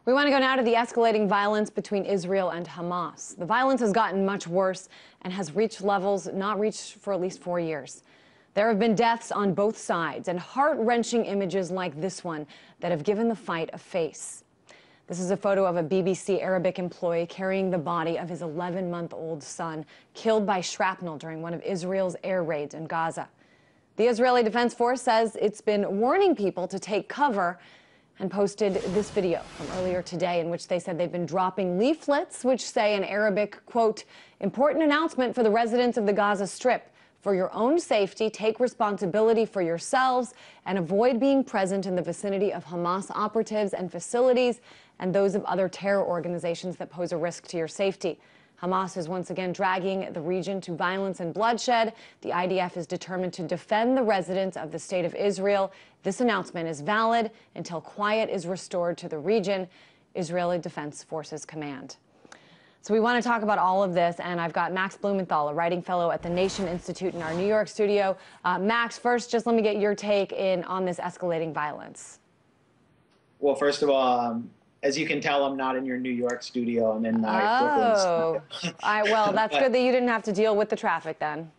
We want to go now to the escalating violence between Israel and Hamas. The violence has gotten much worse and has reached levels not reached for at least 4 years. There have been deaths on both sides and heart-wrenching images like this one that have given the fight a face. This is a photo of a BBC Arabic employee carrying the body of his 11-month-old son, killed by shrapnel during one of Israel's air raids in Gaza. The Israeli Defense Force says it's been warning people to take cover and posted this video from earlier today in which they said they've been dropping leaflets which say in Arabic, quote, "Important announcement for the residents of the Gaza Strip. For your own safety, take responsibility for yourselves and avoid being present in the vicinity of Hamas operatives and facilities and those of other terror organizations that pose a risk to your safety." Hamas is once again dragging the region to violence and bloodshed. The IDF is determined to defend the residents of the state of Israel. This announcement is valid until quiet is restored to the region, Israeli Defense Forces command. So we want to talk about all of this, and I've got Max Blumenthal, a writing fellow at the Nation Institute in our New York studio. Max, first, just let me get your take on this escalating violence. Well, first of all, as you can tell, I'm not in your New York studio. I'm in my Brooklyn studio. Well, that's good that you didn't have to deal with the traffic then.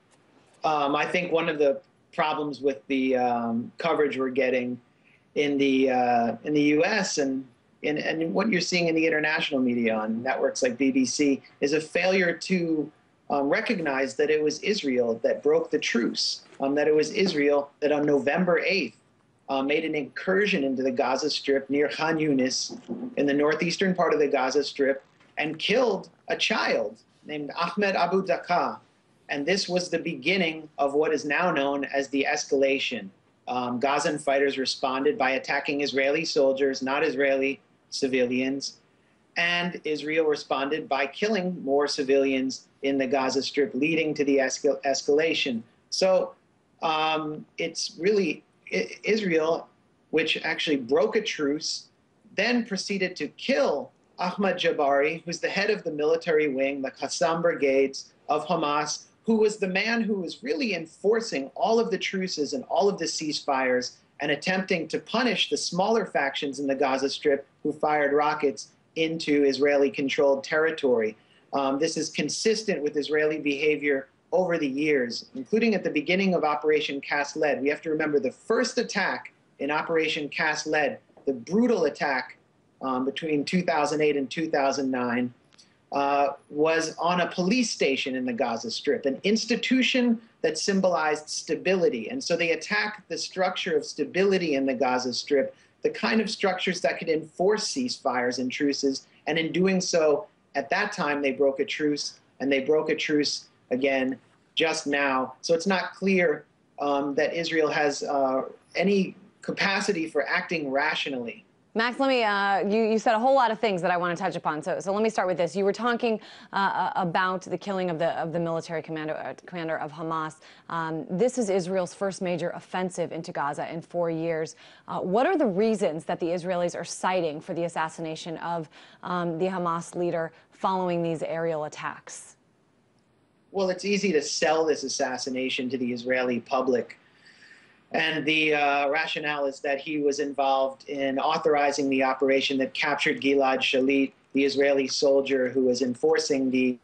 I think one of the problems with the coverage we're getting in the U.S. and what you're seeing in the international media on networks like BBC is a failure to recognize that it was Israel that broke the truce, that it was Israel that on November 8th made an incursion into the Gaza Strip near Khan Yunis in the northeastern part of the Gaza Strip and killed a child named Ahmed Abu Daqqa. And this was the beginning of what is now known as the escalation. Gazan fighters responded by attacking Israeli soldiers, not Israeli civilians, and Israel responded by killing more civilians in the Gaza Strip, leading to the escalation. So it's really Israel, which actually broke a truce, then proceeded to kill Ahmad Jabari, who's the head of the military wing, the Qassam brigades of Hamas, who was the man who was really enforcing all of the truces and all of the ceasefires and attempting to punish the smaller factions in the Gaza Strip who fired rockets into Israeli-controlled territory. This is consistent with Israeli behavior over the years, including at the beginning of Operation Cast Lead. We have to remember the first attack in Operation Cast Lead, the brutal attack between 2008 and 2009, was on a police station in the Gaza Strip, an institution that symbolized stability. And so they attacked the structure of stability in the Gaza Strip, the kind of structures that could enforce ceasefires and truces. And in doing so, at that time, they broke a truce, and they broke a truce again just now. So it's not clear that Israel has any capacity for acting rationally. Max, let me, you said a whole lot of things that I want to touch upon. So let me start with this. You were talking about the killing of the military commander of Hamas. This is Israel's first major offensive into Gaza in 4 years. What are the reasons that the Israelis are citing for the assassination of the Hamas leader following these aerial attacks? Well, it's easy to sell this assassination to the Israeli public. And the rationale is that he was involved in authorizing the operation that captured Gilad Shalit, the Israeli soldier who was enforcing the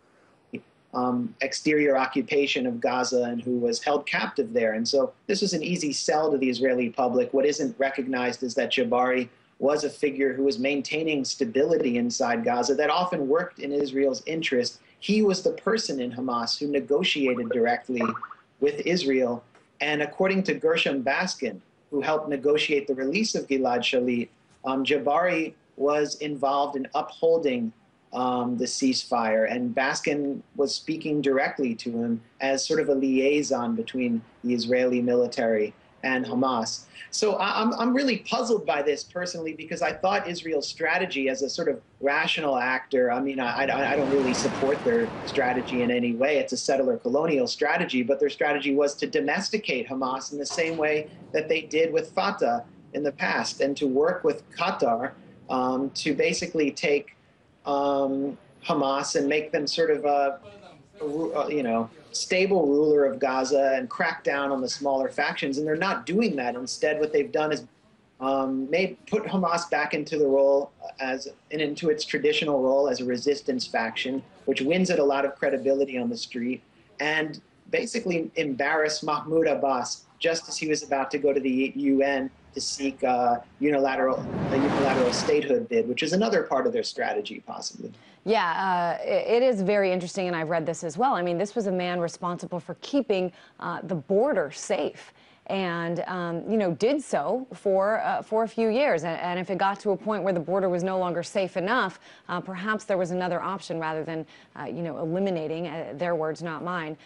exterior occupation of Gaza and who was held captive there. And so this was an easy sell to the Israeli public. What isn't recognized is that Jabari was a figure who was maintaining stability inside Gaza that often worked in Israel's interest. He was the person in Hamas who negotiated directly with Israel. And according to Gershom Baskin, who helped negotiate the release of Gilad Shalit, Jabari was involved in upholding the ceasefire. And Baskin was speaking directly to him as sort of a liaison between the Israeli military and Hamas. So I'm really puzzled by this personally, because I thought Israel's strategy as a sort of rational actor, I mean, I don't really support their strategy in any way. It's a settler colonial strategy, but their strategy was to domesticate Hamas in the same way that they did with Fatah in the past, and to work with Qatar to basically take Hamas and make them sort of a stable ruler of Gaza and crack down on the smaller factions. And they're not doing that. Instead, what they've done is may put Hamas back into the role into its traditional role as a resistance faction, which wins it a lot of credibility on the street, and basically embarrass Mahmoud Abbas just as he was about to go to the UN to seek a unilateral statehood bid, which is another part of their strategy, possibly. Yeah, it is very interesting, and I've read this as well. I mean, this was a man responsible for keeping the border safe, and did so for a few years. And if it got to a point where the border was no longer safe enough, perhaps there was another option rather than eliminating, their words, not mine,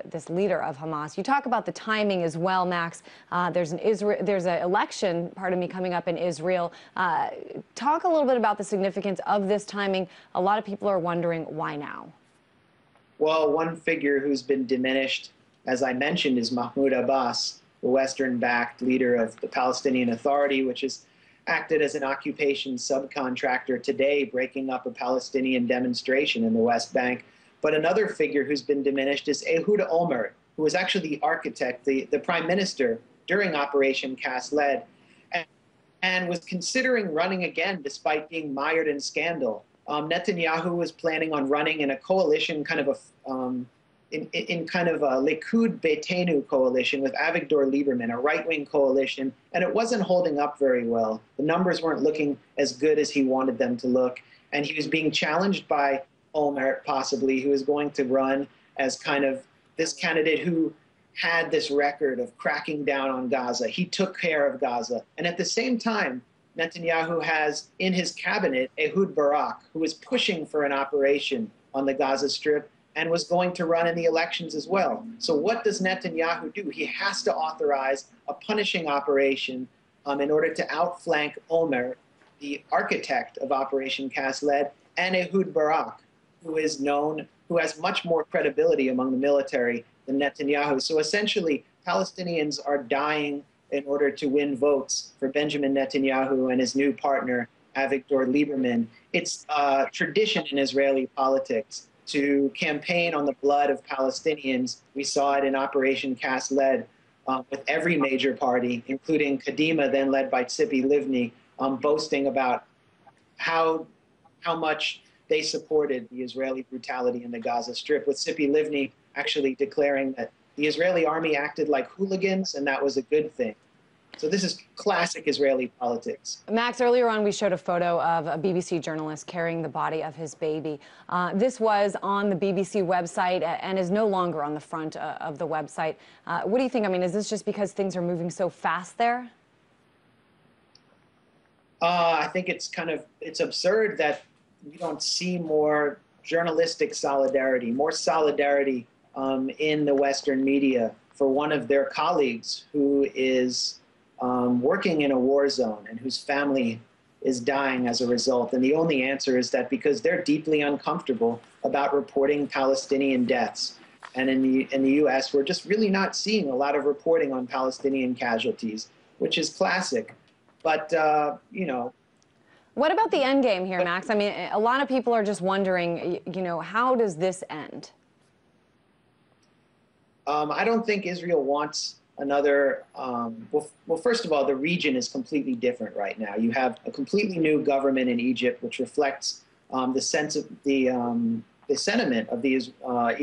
this leader of Hamas. You talk about the timing as well, Max. There's an election, pardon me, coming up in Israel. Talk a little bit about the significance of this timing. A lot of people are wondering why now. Well, one figure who's been diminished, as I mentioned, is Mahmoud Abbas, the Western-backed leader of the Palestinian Authority, which has acted as an occupation subcontractor today, breaking up a Palestinian demonstration in the West Bank. But another figure who's been diminished is Ehud Olmert, who was actually the architect, the prime minister during Operation Cast Lead, and was considering running again despite being mired in scandal. Netanyahu was planning on running in a coalition, kind of a Likud Beitenu coalition with Avigdor Lieberman, a right-wing coalition, and it wasn't holding up very well. The numbers weren't looking as good as he wanted them to look, and he was being challenged by Olmert, possibly, who was going to run as kind of this candidate who had this record of cracking down on Gaza. He took care of Gaza. And at the same time, Netanyahu has in his cabinet Ehud Barak, who is pushing for an operation on the Gaza Strip and was going to run in the elections as well. So what does Netanyahu do? He has to authorize a punishing operation in order to outflank Olmert, the architect of Operation Cast Lead, and Ehud Barak, who has much more credibility among the military than Netanyahu. So essentially, Palestinians are dying in order to win votes for Benjamin Netanyahu and his new partner, Avigdor Lieberman. It's a tradition in Israeli politics to campaign on the blood of Palestinians. We saw it in Operation Cast Lead with every major party, including Kadima, then led by Tzipi Livni, boasting about how much they supported the Israeli brutality in the Gaza Strip, with Tzipi Livni actually declaring that the Israeli army acted like hooligans, and that was a good thing. So this is classic Israeli politics. Max, earlier on we showed a photo of a BBC journalist carrying the body of his baby. This was on the BBC website and is no longer on the front of the website. What do you think? I mean, is this just because things are moving so fast there? I think it's absurd that we don't see more journalistic solidarity, more solidarity in the Western media for one of their colleagues who is working in a war zone and whose family is dying as a result. And the only answer is that because they're deeply uncomfortable about reporting Palestinian deaths. And in the U.S., we're just really not seeing a lot of reporting on Palestinian casualties, which is classic. But, What about the end game here, Max? I mean, a lot of people are just wondering, how does this end? I don't think Israel wants another, well, first of all, the region is completely different right now. You have a completely new government in Egypt, which reflects the sense of the sentiment of the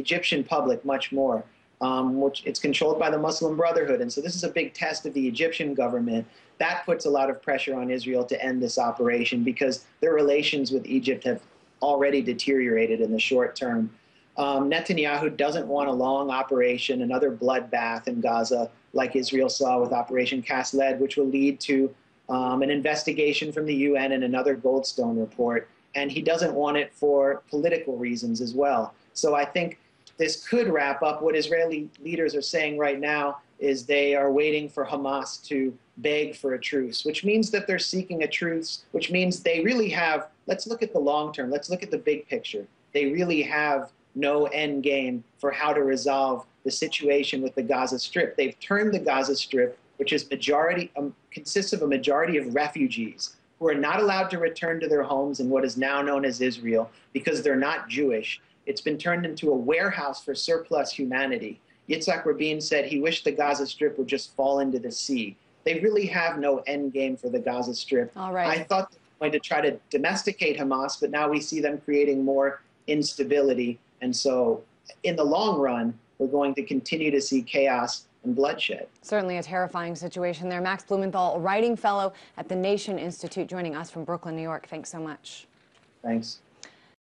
Egyptian public much more, which it's controlled by the Muslim Brotherhood. And so this is a big test of the Egyptian government. That puts a lot of pressure on Israel to end this operation because their relations with Egypt have already deteriorated in the short term. Netanyahu doesn't want a long operation, another bloodbath in Gaza, like Israel saw with Operation Cast Lead, which will lead to an investigation from the UN and another Goldstone report. And he doesn't want it for political reasons as well. So I think this could wrap up. What Israeli leaders are saying right now is they are waiting for Hamas to beg for a truce, which means that they're seeking a truce, which means they really have, let's look at the long term, let's look at the big picture. They really have no end game for how to resolve the situation with the Gaza Strip. They've turned the Gaza Strip, which is consists of a majority of refugees who are not allowed to return to their homes in what is now known as Israel because they're not Jewish. It's been turned into a warehouse for surplus humanity. Yitzhak Rabin said he wished the Gaza Strip would just fall into the sea. they really have no end game for the Gaza Strip. All right. I thought they were going to try to domesticate Hamas, but now we see them creating more instability. And so in the long run, we're going to continue to see chaos and bloodshed. Certainly a terrifying situation there. Max Blumenthal, writing fellow at the Nation Institute, joining us from Brooklyn, New York. Thanks so much. Thanks.